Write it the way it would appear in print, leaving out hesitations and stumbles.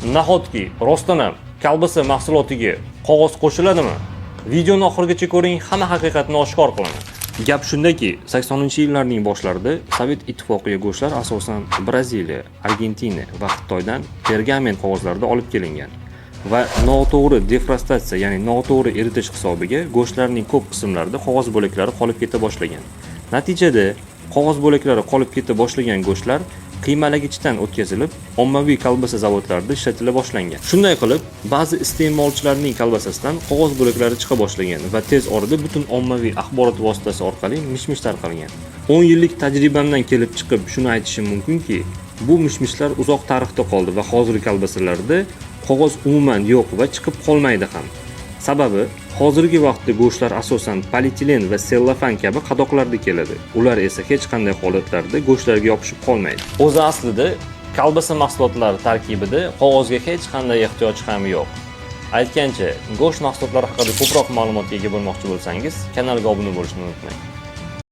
Nahotki rostdan ham kolbasa mahsulotiga qog'oz qo'shiladimi? Videoni oxirigacha ko'ring, hamma haqiqatni oshkor qilaman. Gap shundaki, 80-yillarning boshlarida Sovet ittifoqiga go'shtlar asosan Braziliya, Argentina va Xitoydan pergament qog'ozlarda olib kelingan va noto'g'ri defrostatsiya, ya'ni noto'g'ri eritish hisobiga go'shtlarning ko'p qismlarida qog'oz bo'laklari qolib keta boshlagan. Natijada qog'oz bo'laklari qolib keta boshlagan go'shtlar qiymalagichdan o'tkazilib, ommaviy kolbasa zavodlarida ishlatila boshlangan. Shunday qilib, ba'zi iste'molchilarning kolbasasidan qog'oz bo'laklari chiqa boshlagan va tez orada butun ommaviy axborot vositasi orqali mish-mish tarqalgan. 10 yillik tajribamdan kelib chiqib shuni aytishim mumkinki, bu mish-mishlar uzoq tarixda qoldi va hozirgi kolbasalarda qog'oz umuman yo'q va chiqib qolmaydi ham. Sababi, hozirgi vaqtda go'shtlar asosan polietilen va sellofan kabi qadoqlarda keladi. Ular esa hech qanday holatlarda go'shtlarga yopishib qolmaydi. O'zi aslida kolbasa mahsulotlari tarkibida qog'ozga hech qanday ehtiyoj ham yo'q. Aytgancha, go'sht mahsulotlari haqida ko'proq ma'lumotga ega bo'lmoqchi bo'lsangiz, kanalga obuna bo'lishni unutmang.